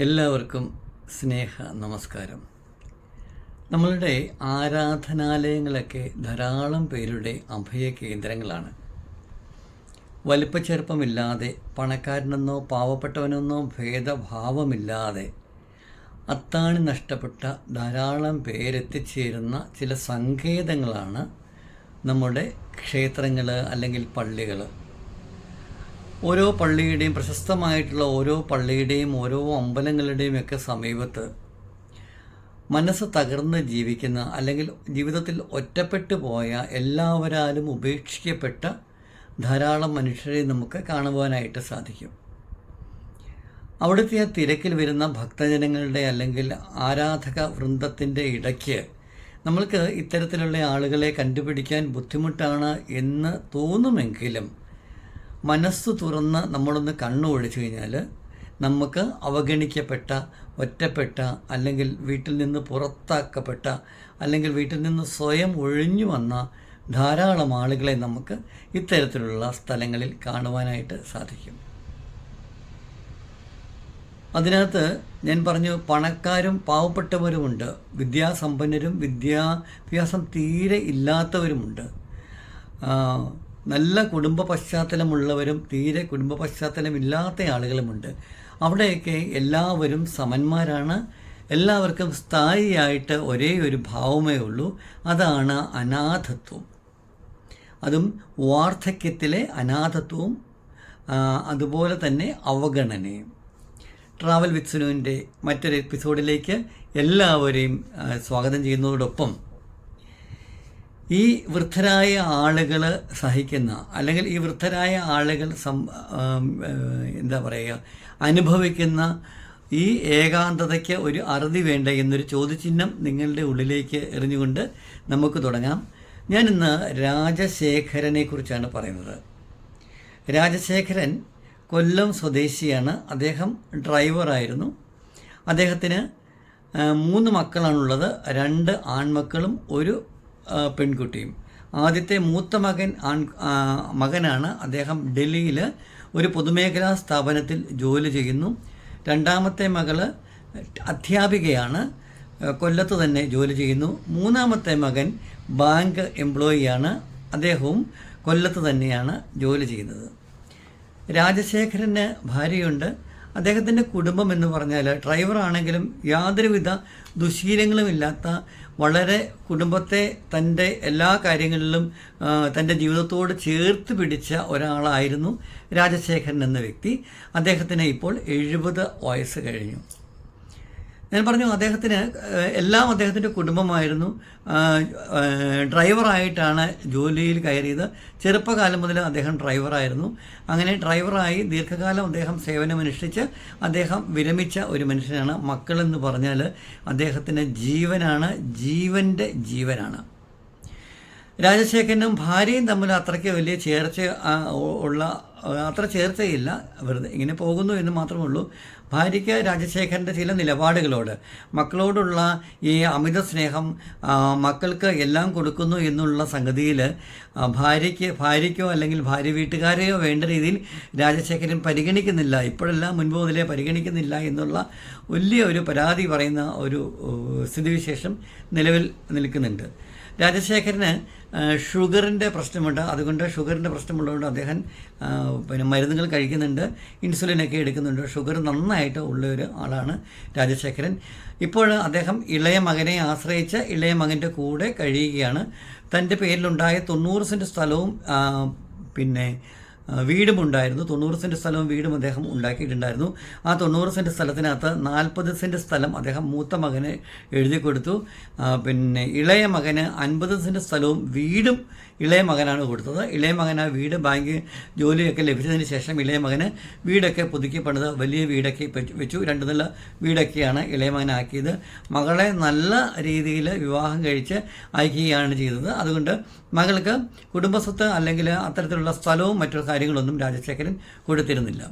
എല്ലാവർക്കും സ്നേഹ നമസ്കാരം. നമ്മളുടെ ആരാധനാലയങ്ങളൊക്കെ ധാരാളം പേരുടെ അഭയ കേന്ദ്രങ്ങളാണ്. വലിപ്പച്ചെറുപ്പമില്ലാതെ, പണക്കാരനെന്നോ പാവപ്പെട്ടവനെന്നോ ഭേദഭാവമില്ലാതെ അത്താണി നഷ്ടപ്പെട്ട ധാരാളം പേരെത്തിച്ചേരുന്ന ചില സങ്കേതങ്ങളാണ് നമ്മുടെ ക്ഷേത്രങ്ങൾ അല്ലെങ്കിൽ പള്ളികൾ. ഓരോ പള്ളിയുടെയും പ്രശസ്തമായിട്ടുള്ള ഓരോ പള്ളിയുടെയും ഓരോ അമ്പലങ്ങളുടെയും ഒക്കെ സമീപത്ത് മനസ്സ് തകർന്ന് ജീവിക്കുന്ന അല്ലെങ്കിൽ ജീവിതത്തിൽ ഒറ്റപ്പെട്ടു പോയ എല്ലാവരാലും ഉപേക്ഷിക്കപ്പെട്ട ധാരാളം മനുഷ്യരെ നമുക്ക് കാണുവാനായിട്ട് സാധിക്കും. അവിടുത്തെ ആ തിരക്കിൽ വരുന്ന ഭക്തജനങ്ങളുടെ അല്ലെങ്കിൽ ആരാധക വൃന്ദത്തിൻ്റെ ഇടയ്ക്ക് നമ്മൾക്ക് ഇത്തരത്തിലുള്ള ആളുകളെ കണ്ടുപിടിക്കാൻ ബുദ്ധിമുട്ടാണ് എന്ന് തോന്നുമെങ്കിലും മനസ്സ് തുറന്ന് നമ്മളൊന്ന് കണ്ണു ഒഴിച്ചു കഴിഞ്ഞാൽ നമുക്ക് അവഗണിക്കപ്പെട്ട, ഒറ്റപ്പെട്ട, അല്ലെങ്കിൽ വീട്ടിൽ നിന്ന് പുറത്താക്കപ്പെട്ട, അല്ലെങ്കിൽ വീട്ടിൽ നിന്ന് സ്വയം ഒഴിഞ്ഞു വന്ന ധാരാളം ആളുകളെ നമുക്ക് ഇത്തരത്തിലുള്ള സ്ഥലങ്ങളിൽ കാണുവാനായിട്ട് സാധിക്കും. അതിനകത്ത് ഞാൻ പറഞ്ഞു, പണക്കാരും പാവപ്പെട്ടവരുമുണ്ട്, വിദ്യാസമ്പന്നരും വിദ്യാഭ്യാസം തീരെ ഇല്ലാത്തവരുമുണ്ട്, നല്ല കുടുംബ പശ്ചാത്തലമുള്ളവരും തീരെ കുടുംബ പശ്ചാത്തലമില്ലാത്ത ആളുകളുമുണ്ട്. അവിടെയൊക്കെ എല്ലാവരും സമന്മാരാണ്. എല്ലാവർക്കും സ്ഥായിയായിട്ട് ഒരേ ഒരു ഭാവമേ ഉള്ളൂ, അതാണ് അനാഥത്വം. അതും വാർദ്ധക്യത്തിലെ അനാഥത്വവും അതുപോലെ തന്നെ അവഗണനയും. ട്രാവൽ വിത്ത് സുനുവിൻ്റെ മറ്റൊരു എപ്പിസോഡിലേക്ക് എല്ലാവരെയും സ്വാഗതം ചെയ്യുന്നതോടൊപ്പം ഈ വൃദ്ധരായ ആളുകൾ സഹിക്കുന്ന, അല്ലെങ്കിൽ ഈ വൃദ്ധരായ ആളുകൾ അനുഭവിക്കുന്ന ഈ ഏകാന്തതയ്ക്ക് ഒരു അറുതി വേണ്ട എന്നൊരു ചോദ്യചിഹ്നം നിങ്ങളുടെ ഉള്ളിലേക്ക് എറിഞ്ഞുകൊണ്ട് നമുക്ക് തുടങ്ങാം. ഞാനിന്ന് രാജശേഖരനെ കുറിച്ചാണ് പറയുന്നത്. രാജശേഖരൻ കൊല്ലം സ്വദേശിയാണ്. അദ്ദേഹം ഡ്രൈവറായിരുന്നു. അദ്ദേഹത്തിന് 3 മക്കളാണുള്ളത്. 2 ആൺമക്കളും 1 പെൺകുട്ടിയും. ആദ്യത്തെ മൂത്ത മകനാണ്. അദ്ദേഹം ഡൽഹിയിൽ ഒരു പൊതുമേഖലാ സ്ഥാപനത്തിൽ ജോലി ചെയ്യുന്നു. രണ്ടാമത്തെ മകള് അധ്യാപികയാണ്, കൊല്ലത്ത് തന്നെ ജോലി ചെയ്യുന്നു. 3-മത്തെ മകൻ ബാങ്ക് എംപ്ലോയിയാണ്, അദ്ദേഹവും കൊല്ലത്ത് തന്നെയാണ് ജോലി ചെയ്യുന്നത്. രാജശേഖരന് ഭാര്യയുണ്ട്. അദ്ദേഹത്തിൻ്റെ കുടുംബം എന്ന് പറഞ്ഞാൽ ഡ്രൈവറാണെങ്കിലും യാതൊരുവിധ ദുശീലങ്ങളുമില്ലാത്ത, വളരെ കുടുംബത്തെ തൻ്റെ എല്ലാ കാര്യങ്ങളിലും തൻ്റെ ജീവിതത്തോട് ചേർത്ത് പിടിച്ച ഒരാളായിരുന്നു രാജശേഖരൻ എന്ന വ്യക്തി. അദ്ദേഹത്തിന് ഇപ്പോൾ 70 വയസ്സ് കഴിഞ്ഞു. ഞാൻ പറഞ്ഞു, എല്ലാം അദ്ദേഹത്തിൻ്റെ കുടുംബമായിരുന്നു. ഡ്രൈവറായിട്ടാണ് ജോലിയിൽ കയറിയത്. ചെറുപ്പകാലം മുതൽ അദ്ദേഹം ഡ്രൈവറായിരുന്നു. അങ്ങനെ ഡ്രൈവറായി ദീർഘകാലം അദ്ദേഹം സേവനമനുഷ്ഠിച്ച് അദ്ദേഹം വിരമിച്ച ഒരു മനുഷ്യനാണ്. മക്കളെന്ന് പറഞ്ഞാൽ അദ്ദേഹത്തിൻ്റെ ജീവനാണ്, ജീവൻ്റെ ജീവനാണ്. രാജശേഖരനും ഭാര്യയും തമ്മിൽ അത്രയ്ക്ക് വലിയ അത്ര ചേർച്ചയില്ല, വെറുതെ ഇങ്ങനെ പോകുന്നു എന്ന് മാത്രമേ ഉള്ളൂ. ഭാര്യയ്ക്ക് രാജശേഖരൻ്റെ ചില നിലപാടുകളോട്, മക്കളോടുള്ള ഈ അമിത സ്നേഹം, മക്കൾക്ക് എല്ലാം കൊടുക്കുന്നു എന്നുള്ള സംഗതിയിൽ ഭാര്യയ്ക്കോ അല്ലെങ്കിൽ ഭാര്യ വീട്ടുകാരെയോ വേണ്ട രീതിയിൽ രാജശേഖരൻ പരിഗണിക്കുന്നില്ല. ഇപ്പോഴെല്ലാം മുൻപ് മുതലേ പരിഗണിക്കുന്നില്ല എന്നുള്ള വലിയ ഒരു പരാതി പറയുന്ന ഒരു സ്ഥിതിവിശേഷം നിലവിൽ നിൽക്കുന്നുണ്ട്. രാജശേഖരന് ഷുഗറിൻ്റെ പ്രശ്നമുണ്ട്. അതുകൊണ്ട് ഷുഗറിൻ്റെ പ്രശ്നമുള്ളതുകൊണ്ട് അദ്ദേഹം മരുന്നുകൾ കഴിക്കുന്നുണ്ട്, ഇൻസുലിനൊക്കെ എടുക്കുന്നുണ്ട്. ഷുഗർ നന്നായിട്ട് ഉള്ള ഒരു ആളാണ് രാജശേഖരൻ. ഇപ്പോൾ അദ്ദേഹം ഇളയ മകനെ ആശ്രയിച്ച് ഇളയ മകൻ്റെ കൂടെ കഴിയുകയാണ്. തൻ്റെ പേരിലുണ്ടായ 90 സെൻറ്റ് സ്ഥലവും വീടുമുണ്ടായിരുന്നു. 90 സെൻറ്റ് സ്ഥലവും വീടും അദ്ദേഹം ഉണ്ടാക്കിയിട്ടുണ്ടായിരുന്നു. ആ 90 സെൻറ്റ് സ്ഥലത്തിനകത്ത് 40 സെൻറ്റ് സ്ഥലം അദ്ദേഹം മൂത്ത മകന് എഴുതി കൊടുത്തു. ഇളയ മകന് 50 സെൻറ്റ് സ്ഥലവും വീടും ഇളയ മകനാണ് കൊടുത്തത്. ഇളയ മകൻ ആ വീട് ബാങ്ക് ജോലിയൊക്കെ ലഭിച്ചതിന് ശേഷം ഇളയ മകന് വീടൊക്കെ പുതുക്കി പണിത് വലിയ വീടൊക്കെ വെച്ചു. 2 നില വീടൊക്കെയാണ് ഇളയ മകനാക്കിയത്. മകളെ നല്ല രീതിയിൽ വിവാഹം കഴിച്ച് അയക്കുകയാണ് ചെയ്തത്. അതുകൊണ്ട് മകൾക്ക് കുടുംബസ്വത്ത് അല്ലെങ്കിൽ അത്തരത്തിലുള്ള സ്ഥലവും മറ്റു കാര്യങ്ങളൊന്നും രാജശേഖരൻ കൊടുത്തിരുന്നില്ല.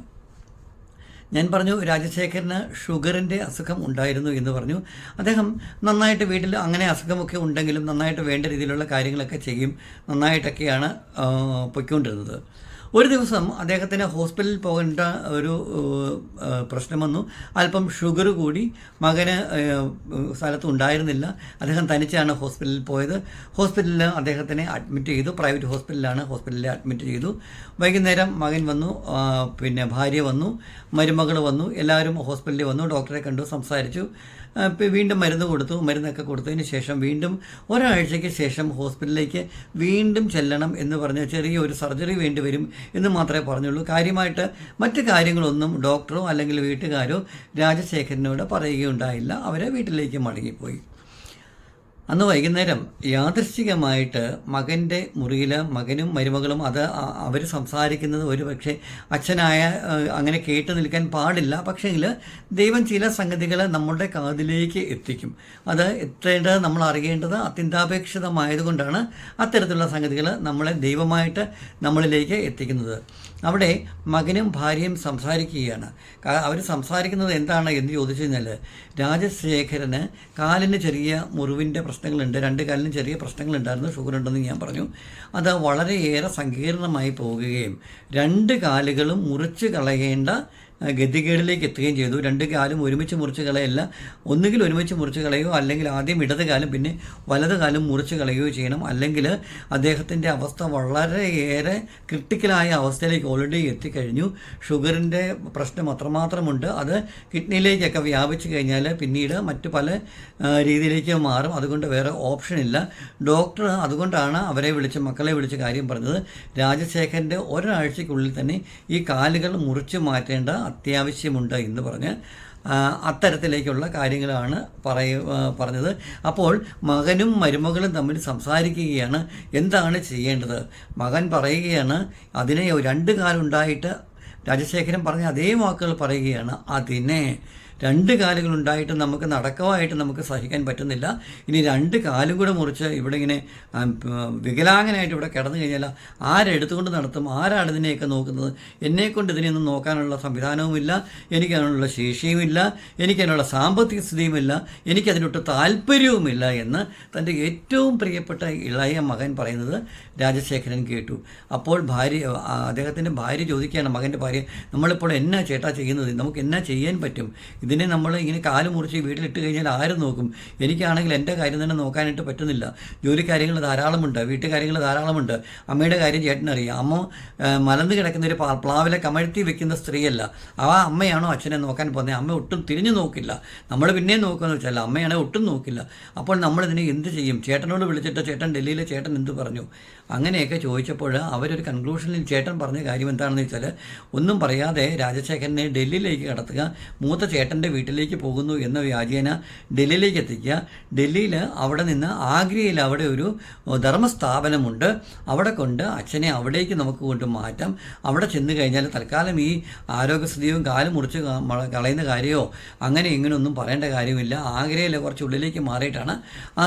ഞാൻ പറഞ്ഞു, രാജശേഖരന് ഷുഗറിൻ്റെ അസുഖം ഉണ്ടായിരുന്നു എന്ന് പറഞ്ഞു. അദ്ദേഹം നന്നായിട്ട് വീട്ടിൽ അങ്ങനെ അസുഖമൊക്കെ ഉണ്ടെങ്കിലും നന്നായിട്ട് വേണ്ട രീതിയിലുള്ള കാര്യങ്ങളൊക്കെ ചെയ്യും, നന്നായിട്ടൊക്കെയാണ് പൊയ്ക്കൊണ്ടിരുന്നത്. ഒരു ദിവസം അദ്ദേഹത്തിന് ഹോസ്പിറ്റലിൽ പോകേണ്ട ഒരു പ്രശ്നം വന്നു. അല്പം ഷുഗർ കൂടി. മകന് സ്ഥലത്ത് ഉണ്ടായിരുന്നില്ല. അദ്ദേഹം തനിച്ചാണ് ഹോസ്പിറ്റലിൽ പോയത്. ഹോസ്പിറ്റലിൽ അദ്ദേഹത്തിനെ അഡ്മിറ്റ് ചെയ്തു. പ്രൈവറ്റ് ഹോസ്പിറ്റലിലാണ്. ഹോസ്പിറ്റലിൽ അഡ്മിറ്റ് ചെയ്തു. വൈകുന്നേരം മകൻ വന്നു, പിന്നെ ഭാര്യ വന്നു, മരുമകൾ വന്നു, എല്ലാവരും ഹോസ്പിറ്റലിൽ വന്നു. ഡോക്ടറെ കണ്ടു, സംസാരിച്ചു. വീണ്ടും മരുന്ന് കൊടുത്തു. മരുന്നൊക്കെ കൊടുത്തതിന് ശേഷം വീണ്ടും ഒരാഴ്ചയ്ക്ക് ശേഷം ഹോസ്പിറ്റലിലേക്ക് വീണ്ടും ചെല്ലണം എന്ന് പറഞ്ഞ് ചെറിയൊരു സർജറി വേണ്ടി വരും എന്ന് മാത്രമേ പറഞ്ഞുള്ളൂ. കാര്യമായിട്ട് മറ്റ് കാര്യങ്ങളൊന്നും ഡോക്ടറോ അല്ലെങ്കിൽ വീട്ടുകാരോ രാജശേഖരനോട് പറയുകയുണ്ടായില്ല. അവരെ വീട്ടിലേക്ക് മടങ്ങിപ്പോയി. അന്ന് വൈകുന്നേരം യാദൃശ്ചികമായിട്ട് മകൻ്റെ മുറിയിൽ മകനും മരുമകളും അവർ സംസാരിക്കുന്നത് ഒരു പക്ഷേ അച്ഛനായ അങ്ങനെ കേട്ട് നിൽക്കാൻ പാടില്ല. പക്ഷേങ്കിൽ ദൈവം ചില സംഗതികൾ നമ്മളുടെ കാതിലേക്ക് എത്തിക്കും. അത് എത്തേണ്ടത് നമ്മൾ അറിയേണ്ടത് അത്യന്താപേക്ഷിതമായതുകൊണ്ടാണ് അത്തരത്തിലുള്ള സംഗതികൾ നമ്മളെ ദൈവമായിട്ട് നമ്മളിലേക്ക് എത്തിക്കുന്നത്. അവിടെ മകനും ഭാര്യയും സംസാരിക്കുകയാണ്. അവർ സംസാരിക്കുന്നത് എന്താണ് എന്ന് ചോദിച്ചു കഴിഞ്ഞാൽ, രാജശേഖരന് കാലിന് ചെറിയ മുറിവിൻ്റെ പ്രശ്നങ്ങളുണ്ട്. 2 കാലിനും ചെറിയ പ്രശ്നങ്ങളുണ്ടായിരുന്നു. ഷുഗർ ഉണ്ടെന്ന് ഞാൻ പറഞ്ഞു. അത് വളരെയേറെ സങ്കീർണമായി പോകുകയും 2 കാലുകളും മുറിച്ച് കളയേണ്ട ഗതികേടിലേക്ക് എത്തുകയും ചെയ്തു. 2 കാലും ഒരുമിച്ച് മുറിച്ച് കളയല്ല, ഒന്നുകിൽ ഒരുമിച്ച് മുറിച്ച് കളയുകയോ അല്ലെങ്കിൽ ആദ്യം ഇടത് കാലും പിന്നെ വലത് കാലും മുറിച്ച് കളയുകയോ ചെയ്യണം. അല്ലെങ്കിൽ അദ്ദേഹത്തിൻ്റെ അവസ്ഥ വളരെയേറെ ക്രിട്ടിക്കലായ അവസ്ഥയിലേക്ക് ഓൾറെഡി എത്തിക്കഴിഞ്ഞു. ഷുഗറിൻ്റെ പ്രശ്നം അത്രമാത്രമുണ്ട്. അത് കിഡ്നിയിലേക്കൊക്കെ വ്യാപിച്ചു കഴിഞ്ഞാൽ പിന്നീട് മറ്റു പല രീതിയിലേക്ക് മാറും. അതുകൊണ്ട് വേറെ ഓപ്ഷനില്ല. ഡോക്ടർ അതുകൊണ്ടാണ് മക്കളെ വിളിച്ച് കാര്യം പറഞ്ഞത്. രാജശേഖരൻ്റെ ഒരാഴ്ചയ്ക്കുള്ളിൽ തന്നെ ഈ കാലുകൾ മുറിച്ച് മാറ്റേണ്ട അത്യാവശ്യമുണ്ട് എന്ന് പറഞ്ഞ് അത്തരത്തിലേക്കുള്ള കാര്യങ്ങളാണ് പറഞ്ഞത്. അപ്പോൾ മകനും മരുമകളും തമ്മിൽ സംസാരിക്കുകയാണ്. എന്താണ് ചെയ്യേണ്ടത്? മകൻ പറയുകയാണ്, അതിനെ 2 കാലുണ്ടായിട്ട് രാജശേഖരൻ പറഞ്ഞ അതേ വാക്കുകൾ പറയുകയാണ്. അതിനെ 2 കാലുകളുണ്ടായിട്ട് നമുക്ക് നടക്കവായിട്ട് നമുക്ക് സഹിക്കാൻ പറ്റുന്നില്ല. ഇനി 2 കാലും കൂടെ മുറിച്ച് ഇവിടെ ഇങ്ങനെ വികലാംഗനായിട്ട് ഇവിടെ കിടന്നു കഴിഞ്ഞാൽ ആരെടുത്തുകൊണ്ട് നടത്തും? ആരാണ് ഇതിനെയൊക്കെ നോക്കുന്നത്? എന്നെക്കൊണ്ട് ഇതിനെയൊന്നും നോക്കാനുള്ള സംവിധാനവുമില്ല, എനിക്കതിനുള്ള ശേഷിയുമില്ല, എനിക്കതിനുള്ള സാമ്പത്തിക സ്ഥിതിയുമില്ല, എനിക്കതിനൊട്ട് താല്പര്യവുമില്ല എന്ന് തൻ്റെ ഏറ്റവും പ്രിയപ്പെട്ട ഇളയ മകൻ പറയുന്നത് രാജശേഖരൻ കേട്ടു. അപ്പോൾ അദ്ദേഹത്തിൻ്റെ ഭാര്യ ചോദിക്കുകയാണ്, മകൻ്റെ ഭാര്യ, നമ്മളിപ്പോൾ എന്നാ ചേട്ടാ ചെയ്യുന്നത്? നമുക്ക് എന്നാ ചെയ്യാൻ പറ്റും? ഇതിനെ നമ്മൾ ഇങ്ങനെ കാല് മുറിച്ച് വീട്ടിലിട്ട് കഴിഞ്ഞാൽ ആരും നോക്കും? എനിക്കാണെങ്കിൽ എൻ്റെ കാര്യം തന്നെ നോക്കാനായിട്ട് പറ്റുന്നില്ല. ജോലിക്കാര്യങ്ങൾ ധാരാളമുണ്ട്, വീട്ടുകാര്യങ്ങൾ ധാരാളമുണ്ട്. അമ്മയുടെ കാര്യം ചേട്ടനറിയാം. അമ്മ മലന്ന് കിടക്കുന്ന ഒരു പ്ലാവിലെ കമഴ്ത്തി വെക്കുന്ന സ്ത്രീയല്ല. ആ അമ്മയാണോ അച്ഛനെ നോക്കാൻ പോകുന്നത്? അമ്മ ഒട്ടും തിരിഞ്ഞു നോക്കില്ല. നമ്മൾ പിന്നെയും നോക്കുകയെന്ന് വെച്ചാൽ അമ്മയാണെങ്കിൽ ഒട്ടും നോക്കില്ല. അപ്പോൾ നമ്മളിതിനെ എന്ത് ചെയ്യും? ചേട്ടനോട് വിളിച്ചിട്ട് ചേട്ടൻ ഡൽഹിയിലെ ചേട്ടൻ എന്ത് പറഞ്ഞു? അങ്ങനെയൊക്കെ ചോദിച്ചപ്പോൾ അവരൊരു കൺക്ലൂഷനിൽ ചേട്ടൻ പറഞ്ഞ കാര്യം എന്താണെന്ന് വെച്ചാൽ, ഒന്നും പറയാതെ രാജശേഖരനെ ഡൽഹിയിലേക്ക് കടത്തുക, മൂത്ത ചേട്ടൻ്റെ വീട്ടിലേക്ക് പോകുന്നു എന്ന വ്യാജേന ഡൽഹിയിലേക്ക് എത്തിക്കുക. ഡൽഹിയിൽ അവിടെ നിന്ന് ആഗ്രയിൽ അവിടെ ഒരു ധർമ്മസ്ഥാപനമുണ്ട്. അവിടെ കൊണ്ട് അച്ഛനെ അവിടേക്ക് നമുക്ക് കൊണ്ട് മാറ്റാം. അവിടെ ചെന്ന് കഴിഞ്ഞാൽ തൽക്കാലം ഈ ആരോഗ്യസ്ഥിതിയും കാല് മുറിച്ച് കളയുന്ന കാര്യമോ അങ്ങനെ ഇങ്ങനെയൊന്നും പറയേണ്ട കാര്യമില്ല. ആഗ്രയിൽ കുറച്ച് ഉള്ളിലേക്ക് മാറിയിട്ടാണ് ആ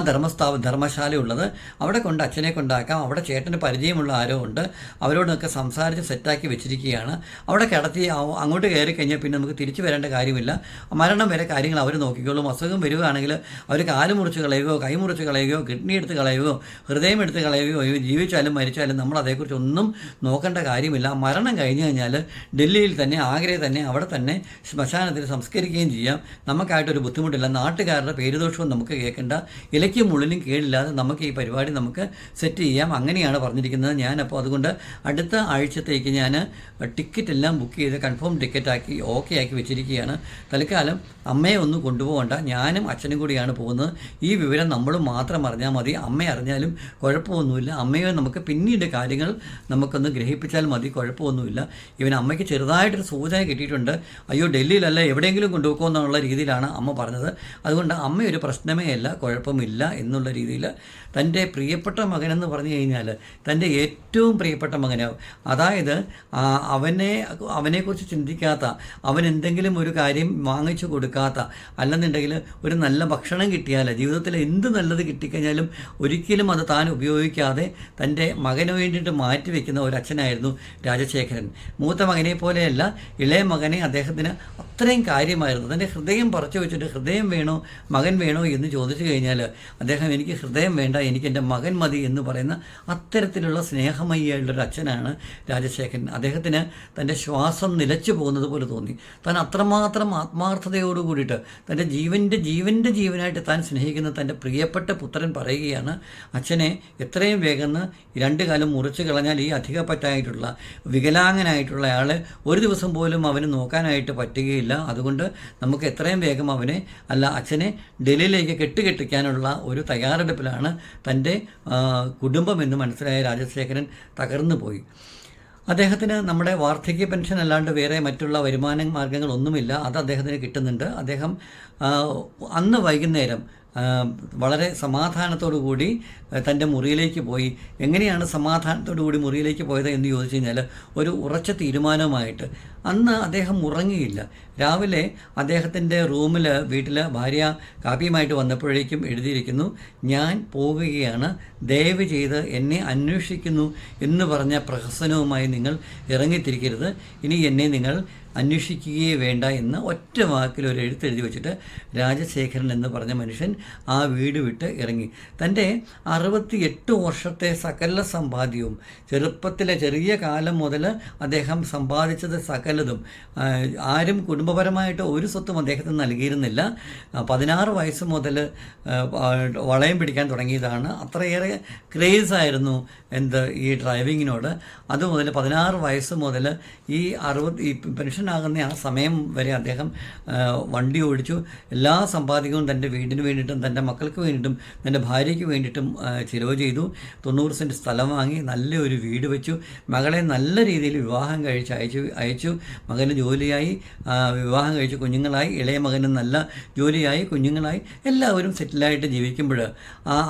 ധർമ്മശാല ഉള്ളത്. അവിടെ കൊണ്ട് അച്ഛനെ കൊണ്ടാക്കാം. അവിടെ ചേട്ടന് പരിചയമുള്ള ആരോ ഉണ്ട്, അവരോടൊക്കെ സംസാരിച്ച് സെറ്റാക്കി വെച്ചിരിക്കുകയാണ്. അവിടെ കിടത്തി അങ്ങോട്ട് കയറി കഴിഞ്ഞാൽ പിന്നെ നമുക്ക് തിരിച്ചു വരേണ്ട കാര്യമില്ല. മരണം വരെ കാര്യങ്ങൾ അവർ നോക്കിക്കോളും. അസുഖം വരികയാണെങ്കിൽ അവർ കാല് മുറിച്ച് കളയുകയോ കൈ മുറിച്ച് കളയുകയോ കിഡ്നി എടുത്ത് കളയുകയോ ഹൃദയം എടുത്ത് കളയുകയോ ജീവിച്ചാലും മരിച്ചാലും നമ്മൾ അതേക്കുറിച്ചൊന്നും നോക്കേണ്ട കാര്യമില്ല. മരണം കഴിഞ്ഞു കഴിഞ്ഞാൽ ഡൽഹിയിൽ തന്നെ ആഗ്രയിൽ തന്നെ അവിടെ തന്നെ ശ്മശാനത്തിൽ സംസ്കരിക്കുകയും ചെയ്യാം. നമുക്കായിട്ടൊരു ബുദ്ധിമുട്ടില്ല. നാട്ടുകാരുടെ പേരുദോഷവും നമുക്ക് കേൾക്കേണ്ട. ഇലയ്ക്കും മുള്ളിനും കേടില്ലാതെ നമുക്ക് ഈ പരിപാടി നമുക്ക് സെറ്റ് ചെയ്യാം. അങ്ങനെയാണ് പറഞ്ഞിരിക്കുന്നത്. ഞാനപ്പോൾ അതുകൊണ്ട് അടുത്ത ആഴ്ചത്തേക്ക് ഞാൻ ടിക്കറ്റ് എല്ലാം ബുക്ക് ചെയ്ത് കൺഫേം ടിക്കറ്റാക്കി ഓക്കെ ആക്കി വെച്ചിരിക്കുകയാണ്. തൽക്കാലം അമ്മയെ ഒന്നും കൊണ്ടുപോകണ്ട, ഞാനും അച്ഛനും കൂടിയാണ് പോകുന്നത്. ഈ വിവരം നമ്മൾ മാത്രം അറിഞ്ഞാൽ മതി. അമ്മ അറിഞ്ഞാലും കുഴപ്പമൊന്നുമില്ല. അമ്മയെ നമുക്ക് പിന്നീട് കാര്യങ്ങൾ നമുക്കൊന്ന് ഗ്രഹിപ്പിച്ചാൽ മതി, കുഴപ്പമൊന്നുമില്ല. അമ്മയ്ക്ക് ചെറുതായിട്ടൊരു സൂചന കിട്ടിയിട്ടുണ്ട്. അയ്യോ ഡൽഹിയിലല്ല എവിടെയെങ്കിലും കൊണ്ടുപോകുമെന്നുള്ള രീതിയിലാണ് അമ്മ പറഞ്ഞത്. അതുകൊണ്ട് അമ്മയൊരു പ്രശ്നമേ അല്ല, കുഴപ്പമില്ല എന്നുള്ള രീതിയിൽ തൻ്റെ പ്രിയപ്പെട്ട മകനെന്ന് പറഞ്ഞു കഴിഞ്ഞാൽ തൻ്റെ ഏറ്റവും പ്രിയപ്പെട്ട മകന്, അതായത് അവനെക്കുറിച്ച് ചിന്തിക്കാത്ത, അവൻ എന്തെങ്കിലും ഒരു കാര്യം വാങ്ങിച്ചു കൊടുക്കാത്ത, അല്ലെന്നുണ്ടെങ്കിൽ ഒരു നല്ല ഭക്ഷണം കിട്ടിയാൽ ജീവിതത്തിൽ എന്ത് നല്ലത് കിട്ടിക്കഴിഞ്ഞാലും ഒരിക്കലും അത് താൻ ഉപയോഗിക്കാതെ തൻ്റെ മകന് വേണ്ടിയിട്ട് മാറ്റിവെക്കുന്ന ഒരു അച്ഛനായിരുന്നു രാജശേഖരൻ. മൂത്ത മകനെ പോലെയല്ല, ഇളയ മകനെ അദ്ദേഹത്തിന് അത്രയും കാര്യമായിരുന്നു. തൻ്റെ ഹൃദയം പറിച്ചു വെച്ചിട്ട് ഹൃദയം വേണോ മകൻ വേണോ എന്ന് ചോദിച്ചു കഴിഞ്ഞാൽ അദ്ദേഹം എനിക്ക് ഹൃദയം വേണ്ട, എനിക്ക് എൻ്റെ മകൻ മതി എന്ന് പറയുന്ന അത്തരത്തിലുള്ള സ്നേഹമയ്യായിട്ടുള്ളൊരു അച്ഛനാണ് രാജശേഖരൻ. അദ്ദേഹത്തിന് തൻ്റെ ശ്വാസം നിലച്ചു പോകുന്നത് പോലെ തോന്നി. താൻ അത്രമാത്രം ആത്മാർത്ഥതയോട് കൂടിയിട്ട് തൻ്റെ ജീവനായിട്ട് താൻ സ്നേഹിക്കുന്ന തൻ്റെ പ്രിയപ്പെട്ട പുത്രൻ പറയുകയാണ്, അച്ഛനെ എത്രയും വേഗം രണ്ട് കാലം മുറിച്ച് കളഞ്ഞാൽ ഈ അധികപ്പറ്റായിട്ടുള്ള വികലാംഗനായിട്ടുള്ള ആളെ ഒരു ദിവസം പോലും അവന് നോക്കാനായിട്ട് പറ്റുകയില്ല. അതുകൊണ്ട് നമുക്ക് എത്രയും വേഗം അച്ഛനെ ഡൽഹിയിലേക്ക് കെട്ടിക്കാനുള്ള ഒരു തയ്യാറെടുപ്പിലാണ് തൻ്റെ കുടുംബമെന്ന് മനസ്സിലായ രാജശേഖരൻ തകർന്നു പോയി. അദ്ദേഹത്തിന് നമ്മുടെ വാർദ്ധക്യ പെൻഷൻ അല്ലാണ്ട് വേറെ മറ്റുള്ള വരുമാന മാർഗ്ഗങ്ങളൊന്നുമില്ല. അത് അദ്ദേഹത്തിന് കിട്ടുന്നുണ്ട്. അദ്ദേഹം അന്ന് വൈകുന്നേരം വളരെ സമാധാനത്തോടു കൂടി തൻ്റെ മുറിയിലേക്ക് പോയി. എങ്ങനെയാണ് സമാധാനത്തോടു കൂടി മുറിയിലേക്ക് പോയത് എന്ന് ചോദിച്ചു കഴിഞ്ഞാൽ ഒരു ഉറച്ച തീരുമാനവുമായിട്ട്. അന്ന് അദ്ദേഹം ഉറങ്ങിയില്ല. രാവിലെ അദ്ദേഹത്തിൻ്റെ റൂമിൽ വീട്ടിൽ ഭാര്യ കാപ്പിയുമായിട്ട് വന്നപ്പോഴേക്കും എഴുതിയിരിക്കുന്നു, ഞാൻ പോകുകയാണ്, ദയവ് ചെയ്ത് എന്നെ അന്വേഷിക്കുന്നു എന്ന് പറഞ്ഞ പ്രഹസനവുമായി നിങ്ങൾ ഇറങ്ങിത്തിരിക്കരുത്, ഇനി എന്നെ നിങ്ങൾ അന്വേഷിക്കുകയേ വേണ്ട എന്ന് ഒറ്റ വാക്കിൽ ഒരു എഴുത്തെഴുതി വെച്ചിട്ട് രാജശേഖരൻ എന്ന് പറഞ്ഞ മനുഷ്യൻ ആ വീട് വിട്ട് ഇറങ്ങി. തൻ്റെ 68 വർഷത്തെ സകല സമ്പാദ്യവും ചെറുപ്പത്തിലെ ചെറിയ കാലം മുതൽ അദ്ദേഹം സമ്പാദിച്ചത് സകലതും ആരും കുടുംബപരമായിട്ട് ഒരു സ്വത്തും അദ്ദേഹത്തിന് നൽകിയിരുന്നില്ല. 16 വയസ്സ് മുതൽ വളയം പിടിക്കാൻ തുടങ്ങിയതാണ്. അത്രയേറെ ക്രേസായിരുന്നു ഈ ഡ്രൈവിങ്ങിനോട്. അതുമുതൽ 16 വയസ്സ് മുതൽ ഈ പെൻഷനാകുന്ന ആ സമയം വരെ അദ്ദേഹം വണ്ടി ഓടിച്ചു. എല്ലാ സമ്പാദിക്കവും തൻ്റെ വീടിന് വേണ്ടിയിട്ടും തൻ്റെ മക്കൾക്ക് വേണ്ടിയിട്ടും തൻ്റെ ഭാര്യയ്ക്ക് വേണ്ടിയിട്ടും ചിലവ് ചെയ്തു. 90 സെൻറ്റ് സ്ഥലം വാങ്ങി നല്ലൊരു വീട് വെച്ചു. മകളെ നല്ല രീതിയിൽ വിവാഹം കഴിച്ച് അയച്ചു. മകന് ജോലിയായി, വിവാഹം കഴിച്ച് കുഞ്ഞുങ്ങളായി. ഇളയ മകന് നല്ല ജോലിയായി, കുഞ്ഞുങ്ങളായി. എല്ലാവരും സെറ്റിലായിട്ട് ജീവിക്കുമ്പോൾ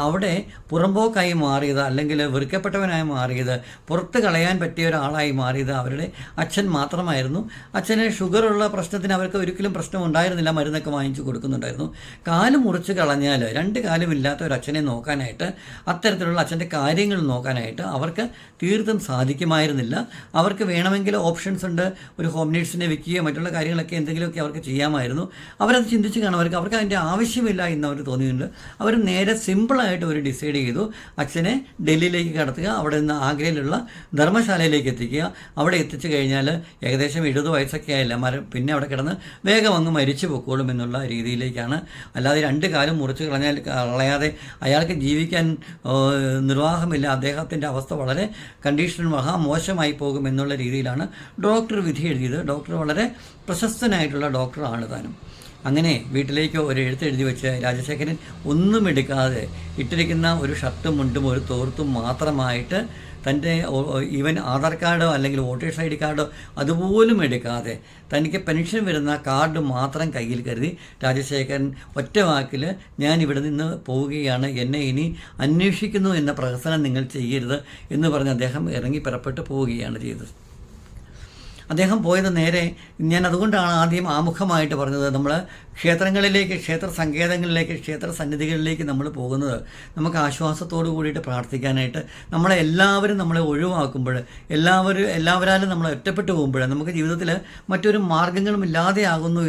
അവിടെ പുറമ്പോക്കായി മാറിയത്, അല്ലെങ്കിൽ വെറുക്കപ്പെട്ടവനായി മാറിയത്, പുറത്ത് കളയാൻ പറ്റിയ ഒരാളായി മാറിയത് അവരുടെ അച്ഛൻ മാത്രമായിരുന്നു. അച്ഛന് ഷുഗറുള്ള പ്രശ്നത്തിന് അവർക്ക് ഒരിക്കലും പ്രശ്നം ഉണ്ടായിരുന്നില്ല, മരുന്നൊക്കെ വാങ്ങിച്ചു കൊടുക്കുന്നുണ്ടായിരുന്നു. കാല് മുറിച്ച് കളഞ്ഞാൽ 2 കാലുമില്ലാത്ത ഒരു അച്ഛനെ നോക്കാനായിട്ട്, അത്തരത്തിലുള്ള അച്ഛൻ്റെ കാര്യങ്ങൾ നോക്കാനായിട്ട് അവർക്ക് തീർത്തും സാധിക്കുമായിരുന്നില്ല. അവർക്ക് വേണമെങ്കിൽ ഓപ്ഷൻസ് ഉണ്ട്, ഒരു ഹോം നേഴ്സിനെ വെക്കുകയോ മറ്റുള്ള കാര്യങ്ങളൊക്കെ എന്തെങ്കിലുമൊക്കെ അവർക്ക് ചെയ്യാമായിരുന്നു. അവരത് ചിന്തിച്ച് കാണും, അവർക്ക് അതിൻ്റെ ആവശ്യമില്ല എന്ന് അവർ തോന്നിയിട്ടുണ്ട്. അവർ നേരെ സിമ്പിളായിട്ട് ഒരു ഡിസൈഡ് ചെയ്തു, അച്ഛനെ ഡൽഹിയിലേക്ക് കടത്തുക, അവിടെ നിന്ന് ആഗ്രയിലുള്ള ധർമ്മശാലയിലേക്ക് എത്തിക്കുക. അവിടെ എത്തിച്ചു കഴിഞ്ഞാൽ ഏകദേശം 70 വയസ്സൊക്കെ ആയില്ല, പിന്നെ അവിടെ കിടന്ന് വേഗം അങ്ങ് മരിച്ചു പൊക്കോളും എന്നുള്ള രീതിയിലേക്കാണ്. അല്ലാതെ 2 കാലും മുറിച്ച് കളയാതെ അയാൾക്ക് ജീവിക്കാൻ നിർവാഹമില്ല, അദ്ദേഹത്തിൻ്റെ അവസ്ഥ വളരെ കണ്ടീഷൻ മോശമായി പോകും എന്നുള്ള രീതിയിലാണ് ഡോക്ടർ വിധി എഴുതിയത്. ഡോക്ടർ വളരെ പ്രശസ്തനായിട്ടുള്ള ഡോക്ടറാണ് താനും. അങ്ങനെ വീട്ടിലേക്ക് ഒരു എഴുത്തെഴുതി വെച്ച് രാജശേഖരൻ ഒന്നും എടുക്കാതെ ഇട്ടിരിക്കുന്ന ഒരു ഷർട്ടും മുണ്ടും ഒരു തോർത്തും മാത്രമായിട്ട് തൻ്റെ ഈവൻ ആധാർ കാർഡോ അല്ലെങ്കിൽ വോട്ടേഴ്സ് ID കാർഡോ അതുപോലും എടുക്കാതെ തനിക്ക് പെൻഷൻ വരുന്ന കാർഡ് മാത്രം കയ്യിൽ കരുതി രാജശേഖരൻ ഒറ്റ വാക്കിൽ, ഞാൻ ഇവിടെ നിന്ന് പോവുകയാണ്, എന്നെ ഇനി അന്വേഷിക്കുന്നു എന്ന പ്രഹസനം നിങ്ങൾ ചെയ്യരുത് എന്ന് പറഞ്ഞ് അദ്ദേഹം ഇറങ്ങി പുറപ്പെട്ട് പോവുകയാണ് ചെയ്തത്. അദ്ദേഹം പോയത് നേരെ, ഞാൻ അതുകൊണ്ടാണ് ആദ്യം ആമുഖമായിട്ട് പറഞ്ഞത്, നമ്മൾ ക്ഷേത്രങ്ങളിലേക്ക്, ക്ഷേത്ര സങ്കേതങ്ങളിലേക്ക്, ക്ഷേത്ര സന്നിധികളിലേക്ക് നമ്മൾ പോകുന്നത് നമുക്ക് ആശ്വാസത്തോടു കൂടിയിട്ട് പ്രാർത്ഥിക്കാനായിട്ട്. എല്ലാവരും നമ്മളെ ഒഴിവാക്കുമ്പോൾ, എല്ലാവരാലും നമ്മൾ ഒറ്റപ്പെട്ടു പോകുമ്പോൾ, നമുക്ക് ജീവിതത്തിൽ മറ്റൊരു മാർഗ്ഗങ്ങളും ഇല്ലാതെയാകുന്നു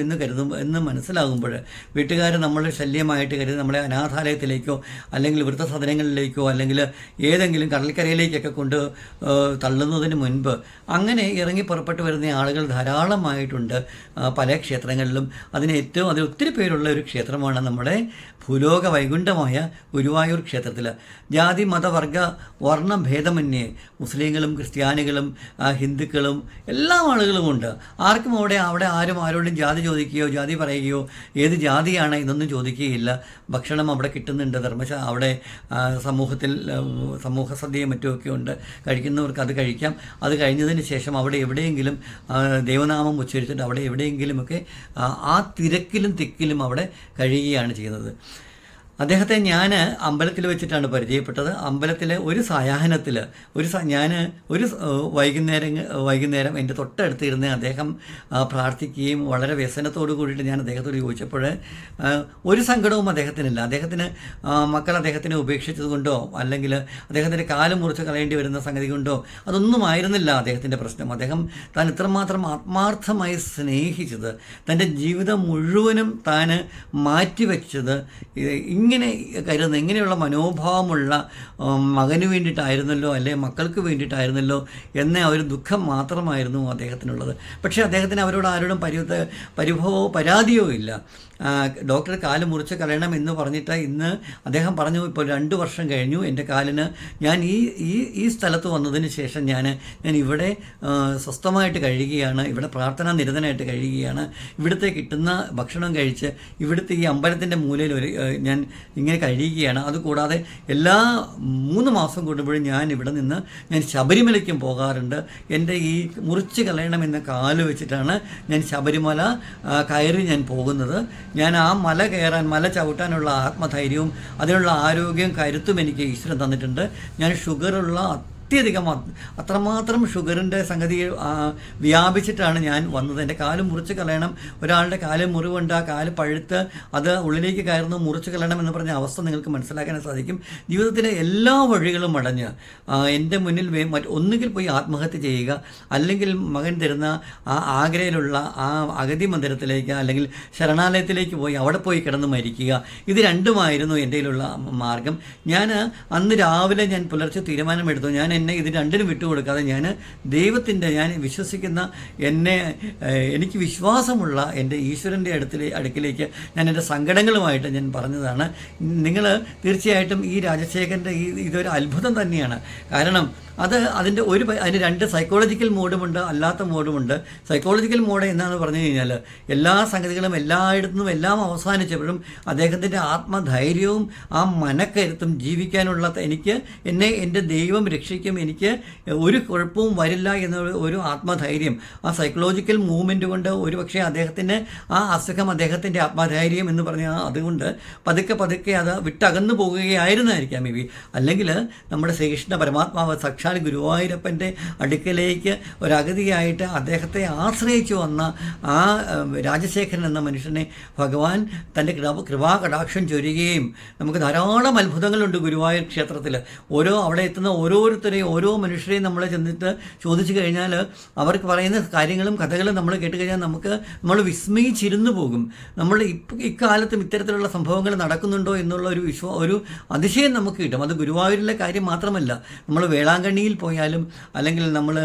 എന്ന് മനസ്സിലാകുമ്പോൾ, വീട്ടുകാർ നമ്മളെ ശല്യമായിട്ട് കരുതി നമ്മളെ അനാഥാലയത്തിലേക്കോ അല്ലെങ്കിൽ വൃദ്ധസദനങ്ങളിലേക്കോ അല്ലെങ്കിൽ ഏതെങ്കിലും കടൽക്കരയിലേക്കൊക്കെ കൊണ്ട് തള്ളുന്നതിന് മുൻപ് അങ്ങനെ ഇറങ്ങി പുറപ്പെട്ടു വരുന്ന ആളുകൾ ധാരാളമായിട്ടുണ്ട് പല ക്ഷേത്രങ്ങളിലും. അതിൽ ഒത്തിരി പേരുള്ള ഒരു ക്ഷേത്രമാണ് നമ്മുടെ ഭൂലോക വൈകുണ്ഠമായ ഗുരുവായൂർ ക്ഷേത്രത്തിൽ. ജാതി മത വർഗ വർണ്ണ ഭേദമന്യേ മുസ്ലിങ്ങളും ക്രിസ്ത്യാനികളും ഹിന്ദുക്കളും എല്ലാ ആളുകളുമുണ്ട്. ആർക്കും അവിടെ ആരും ആരോടും ജാതി ചോദിക്കുകയോ ജാതി പറയുകയോ ഏത് ജാതിയാണ് ഇതൊന്നും ചോദിക്കുകയില്ല. ഭക്ഷണം അവിടെ കിട്ടുന്നുണ്ട്. അവിടെ സമൂഹ സദ്യയും മറ്റുമൊക്കെ ഉണ്ട്. കഴിക്കുന്നവർക്ക് അത് കഴിക്കാം. അത് കഴിഞ്ഞതിന് ശേഷം അവിടെ എവിടെയെങ്കിലും ദൈവനാമം ഉച്ചരിച്ചിട്ട് അവിടെ എവിടെയെങ്കിലുമൊക്കെ ആ തിരക്കിലും തിക്കിലും അവിടെ കഴിയുകയാണ് ചെയ്യുന്നത്. അദ്ദേഹത്തെ ഞാൻ അമ്പലത്തിൽ വെച്ചിട്ടാണ് പരിചയപ്പെട്ടത്. അമ്പലത്തിലെ ഒരു സായാഹ്നത്തിൽ ഞാൻ വൈകുന്നേരം എൻ്റെ തൊട്ടടുത്തിരുന്ന് അദ്ദേഹം പ്രാർത്ഥിക്കുകയും വളരെ വ്യസനത്തോടു കൂടിയിട്ട് ഞാൻ അദ്ദേഹത്തോട് ചോദിച്ചപ്പോൾ ഒരു സങ്കടവും അദ്ദേഹത്തിനില്ല. അദ്ദേഹത്തിന് മക്കൾ അദ്ദേഹത്തിനെ ഉപേക്ഷിച്ചത് കൊണ്ടോ അല്ലെങ്കിൽ അദ്ദേഹത്തിൻ്റെ കാല് മുറിച്ച് കളയേണ്ടി വരുന്ന സംഗതി കൊണ്ടോ അതൊന്നും ആയിരുന്നില്ല അദ്ദേഹത്തിൻ്റെ പ്രശ്നം. അദ്ദേഹം താൻ ഇത്രമാത്രം ആത്മാർത്ഥമായി സ്നേഹിച്ചത്, തൻ്റെ ജീവിതം മുഴുവനും താൻ മാറ്റിവെച്ചത് ഇങ്ങനെ കരുതുന്ന ഇങ്ങനെയുള്ള മനോഭാവമുള്ള മകന് വേണ്ടിയിട്ടായിരുന്നല്ലോ, അല്ലെ മക്കൾക്ക് വേണ്ടിയിട്ടായിരുന്നല്ലോ എന്ന ഒരു ദുഃഖം മാത്രമായിരുന്നു അദ്ദേഹത്തിനുള്ളത്. പക്ഷേ അദ്ദേഹത്തിന് അവരോട് ആരോടും പരിഭവമോ പരാതിയോ ഇല്ല. ഡോക്ടർ കാല് മുറിച്ച് കളയണം എന്ന് പറഞ്ഞിട്ട് ഇന്ന് അദ്ദേഹം പറഞ്ഞു, ഇപ്പോൾ 2 വർഷം കഴിഞ്ഞു എൻ്റെ കാലിന്. ഞാൻ ഈ സ്ഥലത്ത് വന്നതിന് ശേഷം ഞാൻ ഇവിടെ സ്വസ്ഥമായിട്ട് കഴിയുകയാണ്, ഇവിടെ പ്രാർത്ഥനാ നിരതനായിട്ട് കഴിയുകയാണ്, ഇവിടുത്തെ കിട്ടുന്ന ഭക്ഷണം കഴിച്ച് ഇവിടുത്തെ ഈ അമ്പലത്തിൻ്റെ മൂലയിൽ ഞാൻ ഇങ്ങനെ കഴിയുകയാണ്. അതുകൂടാതെ എല്ലാ 3 മാസം കൂടുമ്പോഴും ഞാൻ ഇവിടെ നിന്ന് ഞാൻ ശബരിമലയ്ക്കും പോകാറുണ്ട്. എൻ്റെ ഈ മുറിച്ച് കളയണമെന്ന കാല് വെച്ചിട്ടാണ് ഞാൻ ശബരിമല കയറി ഞാൻ പോകുന്നത്. ഞാൻ ആ മല കയറാൻ, മല ചവിട്ടാനുള്ള ആത്മധൈര്യവും അതിനുള്ള ആരോഗ്യവും കരുത്തും എനിക്ക് ഈശ്വരൻ തന്നിട്ടുണ്ട്. ഞാൻ ഷുഗറുള്ള അത്യധികം അത്രമാത്രം ഷുഗറിൻ്റെ സംഗതി വ്യാപിച്ചിട്ടാണ് ഞാൻ വന്നത്. എൻ്റെ കാല് മുറിച്ച് കളയണം, ഒരാളുടെ കാല് മുറിവുണ്ട്, ആ കാല് പഴുത്ത് അത് ഉള്ളിലേക്ക് കയറുന്നു, മുറിച്ച് കളയണം എന്ന് പറഞ്ഞ അവസ്ഥ നിങ്ങൾക്ക് മനസ്സിലാക്കാൻ സാധിക്കും. ജീവിതത്തിലെ എല്ലാ വഴികളും അടഞ്ഞ് എൻ്റെ മുന്നിൽ ഒന്നുകിൽ പോയി ആത്മഹത്യ ചെയ്യുക, അല്ലെങ്കിൽ മകൻ തരുന്ന ആ ആഗ്രയിലുള്ള ആ അഗതി മന്ദിരത്തിലേക്ക് അല്ലെങ്കിൽ ശരണാലയത്തിലേക്ക് പോയി അവിടെ പോയി കിടന്ന് മരിക്കുക. ഇത് രണ്ടുമായിരുന്നു എൻ്റെ കയ്യിലുള്ള മാർഗം. ഞാൻ അന്ന് രാവിലെ ഞാൻ പുലർച്ചെ തീരുമാനമെടുത്തു, ഞാൻ എന്നെ ഇത് രണ്ടിനും വിട്ടുകൊടുക്കാതെ ഞാൻ ദൈവത്തിൻ്റെ, ഞാൻ വിശ്വസിക്കുന്ന എനിക്ക് വിശ്വാസമുള്ള എൻ്റെ ഈശ്വരൻ്റെ അടുക്കിലേക്ക് ഞാൻ എൻ്റെ സങ്കടങ്ങളുമായിട്ട് ഞാൻ പറഞ്ഞതാണ്. നിങ്ങൾ തീർച്ചയായിട്ടും ഈ രാജശേഖരൻ്റെ ഇതൊരു അത്ഭുതം തന്നെയാണ്. കാരണം അതിന് 2 സൈക്കോളജിക്കൽ മോഡുമുണ്ട്, അല്ലാത്ത മോഡുമുണ്ട്. സൈക്കോളജിക്കൽ മോഡ് എന്താണെന്ന് പറഞ്ഞു കഴിഞ്ഞാൽ എല്ലാ സംഗതികളും എല്ലായിടത്തും എല്ലാം അവസാനിച്ചപ്പോഴും അദ്ദേഹത്തിൻ്റെ ആത്മധൈര്യവും ആ മനക്കരുത്തും ജീവിക്കാനുള്ള എന്നെ എൻ്റെ ദൈവം രക്ഷിക്കും, എനിക്ക് ഒരു കുഴപ്പവും വരില്ല എന്നൊരു ആത്മധൈര്യം, ആ സൈക്കോളജിക്കൽ മൂവ്മെൻറ്റ് കൊണ്ട് ഒരുപക്ഷെ അദ്ദേഹത്തിന് ആ അസുഖം അദ്ദേഹത്തിൻ്റെ ആത്മധൈര്യം എന്ന് പറഞ്ഞാൽ അതുകൊണ്ട് പതുക്കെ അത് വിട്ടകന്നു പോകുകയായിരുന്നായിരിക്കാം മേ ബി. അല്ലെങ്കിൽ നമ്മുടെ ശ്രീകൃഷ്ണ പരമാത്മാവ് സാക്ഷാൽ ഗുരുവായൂരപ്പൻ്റെ അടുക്കലേക്ക് ഒരഗതിയായിട്ട് അദ്ദേഹത്തെ ആശ്രയിച്ചു വന്ന ആ രാജശേഖരൻ എന്ന മനുഷ്യനെ ഭഗവാൻ തൻ്റെ കൃപാകടാക്ഷം ചൊരിയുകയും, നമുക്ക് ധാരാളം അത്ഭുതങ്ങളുണ്ട് ഗുരുവായൂർ ക്ഷേത്രത്തിൽ. അവിടെ എത്തുന്ന ഓരോരുത്തരെയും ഓരോ മനുഷ്യരെയും നമ്മൾ ചെന്നിട്ട് ചോദിച്ചു കഴിഞ്ഞാൽ അവർക്ക് പറയുന്ന കാര്യങ്ങളും കഥകളും നമ്മൾ കേട്ട് കഴിഞ്ഞാൽ നമ്മൾ വിസ്മയിച്ചിരുന്നു പോകും. നമ്മൾ ഇക്കാലത്തും ഇത്തരത്തിലുള്ള സംഭവങ്ങൾ നടക്കുന്നുണ്ടോ എന്നുള്ള ഒരു അതിശയം നമുക്ക് കിട്ടും. അത് ഗുരുവായൂരിലെ കാര്യം മാത്രമല്ല, നമ്മൾ വേളാങ്കണ്ണിയിൽ പോയാലും അല്ലെങ്കിൽ നമ്മൾ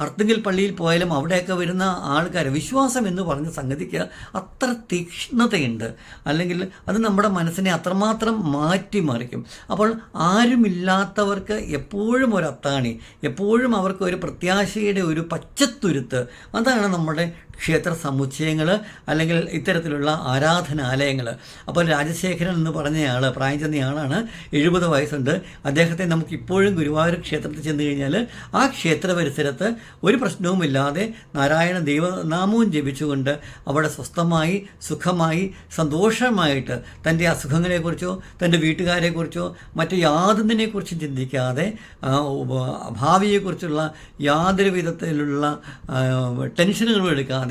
അർത്തുങ്കൽ പള്ളിയിൽ പോയാലും അവിടെയൊക്കെ വരുന്ന ആൾക്കാർ വിശ്വാസം എന്ന് പറഞ്ഞ സംഗതിക്ക് അത്ര തീക്ഷ്ണതയുണ്ട്, അല്ലെങ്കിൽ അത് നമ്മുടെ മനസ്സിനെ അത്രമാത്രം മാറ്റിമറിക്കും. അപ്പോൾ ആരുമില്ലാത്തവർക്ക് എപ്പോഴും ഒരു അത്താണി, എപ്പോഴും അവർക്ക് ഒരു പ്രത്യാശയുടെ ഒരു പച്ചത്തുരുത്ത്, അതാണ് നമ്മുടെ ക്ഷേത്ര സമുച്ചയങ്ങൾ അല്ലെങ്കിൽ ഇത്തരത്തിലുള്ള ആരാധനാലയങ്ങൾ. അപ്പോൾ രാജശേഖരൻ എന്ന് പറഞ്ഞയാൾ, പ്രായം ചെന്നയാളാണ്, 70 വയസ്സുണ്ട്. അദ്ദേഹത്തെ നമുക്കിപ്പോഴും ഗുരുവായൂർ ക്ഷേത്രത്തിൽ ചെന്ന് കഴിഞ്ഞാൽ ആ ക്ഷേത്ര പരിസരത്ത് ഒരു പ്രശ്നവുമില്ലാതെ നാരായണ ദൈവനാമവും ജപിച്ചുകൊണ്ട് അവിടെ സ്വസ്ഥമായി സുഖമായി സന്തോഷമായിട്ട് തൻ്റെ അസുഖങ്ങളെക്കുറിച്ചോ തൻ്റെ വീട്ടുകാരെക്കുറിച്ചോ മറ്റ് യാതൊന്നിനെക്കുറിച്ചും ചിന്തിക്കാതെ ഭാവിയെക്കുറിച്ചുള്ള യാതൊരു വിധത്തിലുള്ള ടെൻഷനുകളും എടുക്കാതെ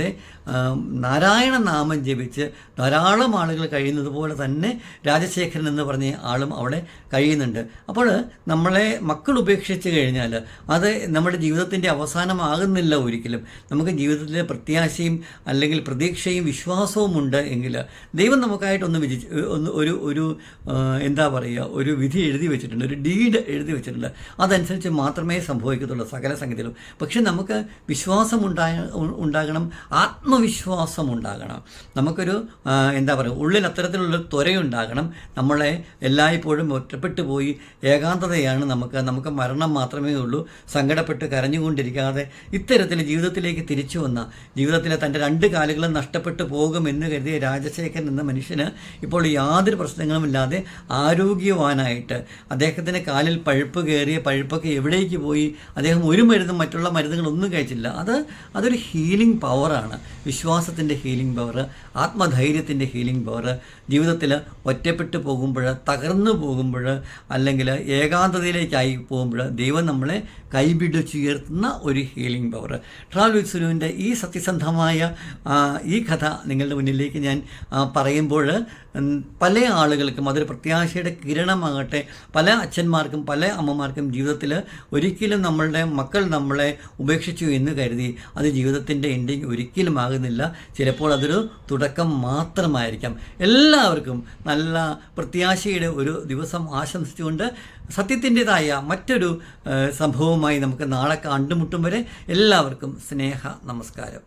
നാരായണ നാമം ജപിച്ച് ധാരാളം ആളുകൾ കഴിയുന്നത് പോലെ തന്നെ രാജശേഖരൻ എന്ന് പറഞ്ഞ ആളും അവിടെ കഴിയുന്നുണ്ട്. അപ്പോൾ നമ്മളെ മക്കൾ ഉപേക്ഷിച്ച് കഴിഞ്ഞാൽ അത് നമ്മുടെ ജീവിതത്തിൻ്റെ അവസാനമാകുന്നില്ല ഒരിക്കലും. നമുക്ക് ജീവിതത്തിലെ പ്രത്യാശയും അല്ലെങ്കിൽ പ്രതീക്ഷയും വിശ്വാസവും ഉണ്ട് എങ്കിൽ ദൈവം നമുക്കായിട്ടൊന്ന് ഒരു എന്താ പറയുക, ഒരു വിധി എഴുതി വെച്ചിട്ടുണ്ട്, ഒരു ഡീഡ് എഴുതി വെച്ചിട്ടുണ്ട്. അതനുസരിച്ച് മാത്രമേ സംഭവിക്കത്തുള്ളൂ സകല സംഗതികളും. പക്ഷെ നമുക്ക് വിശ്വാസം ഉണ്ടാകണം, ആത്മവിശ്വാസം ഉണ്ടാകണം. നമുക്കൊരു എന്താ പറയുക, ഉള്ളിൽ അത്തരത്തിലുള്ള ത്വരയുണ്ടാകണം. നമ്മളെ എല്ലായ്പ്പോഴും ഒറ്റപ്പെട്ടു പോയി ഏകാന്തതയാണ് നമുക്ക് മരണം മാത്രമേ ഉള്ളൂ. സങ്കടപ്പെട്ട് കരഞ്ഞുകൊണ്ടിരിക്കാതെ ഇത്തരത്തിൽ ജീവിതത്തിലേക്ക് തിരിച്ചു വന്ന, ജീവിതത്തിലെ തൻ്റെ 2 കാലുകളും നഷ്ടപ്പെട്ടു പോകുമെന്ന് കരുതിയ രാജശേഖരൻ എന്ന മനുഷ്യന് ഇപ്പോൾ യാതൊരു പ്രശ്നങ്ങളുമില്ലാതെ ആരോഗ്യവാനായിട്ട്, അദ്ദേഹത്തിൻ്റെ കാലിൽ പഴുപ്പൊക്കെ എവിടേക്ക് പോയി, അദ്ദേഹം ഒരു മരുന്നും മറ്റുള്ള മരുന്നുകളൊന്നും കഴിച്ചില്ല. അതൊരു ഹീലിംഗ് പവർ പവറാണ്. വിശ്വാസത്തിൻ്റെ ഹീലിംഗ് പവർ, ആത്മധൈര്യത്തിൻ്റെ ഹീലിംഗ് പവർ, ജീവിതത്തിൽ ഒറ്റപ്പെട്ടു പോകുമ്പോൾ, തകർന്നു പോകുമ്പോൾ, അല്ലെങ്കിൽ ഏകാന്തതയിലേക്കായി പോകുമ്പോൾ ദൈവം നമ്മളെ കൈപിടിച്ചുയർത്തുന്ന ഒരു ഹീലിംഗ് പവർ. ട്രാവൽ വിത്ത് സുനുവിൻ്റെ ഈ സത്യസന്ധമായ ഈ കഥ നിങ്ങളുടെ മുന്നിലേക്ക് ഞാൻ പറയുമ്പോൾ പല ആളുകൾക്കും അതൊരു പ്രത്യാശയുടെ കിരണമാകട്ടെ. പല അച്ഛന്മാർക്കും പല അമ്മമാർക്കും ജീവിതത്തിൽ ഒരിക്കലും നമ്മളുടെ മക്കൾ നമ്മളെ ഉപേക്ഷിച്ചു എന്ന് കരുതി അത് ജീവിതത്തിൻ്റെ എൻഡിങ് ഒരിക്കലും ആകുന്നില്ല. ചിലപ്പോൾ അതൊരു തുടക്കം മാത്രമായിരിക്കാം. എല്ലാവർക്കും നല്ല പ്രത്യാശയുടെ ഒരു ദിവസം ആശംസിച്ചുകൊണ്ട് സത്യത്തിൻ്റെതായ മറ്റൊരു സംഭവവുമായി നമുക്ക് നാളെ കണ്ടുമുട്ടും വരെ എല്ലാവർക്കും സ്നേഹ നമസ്കാരം.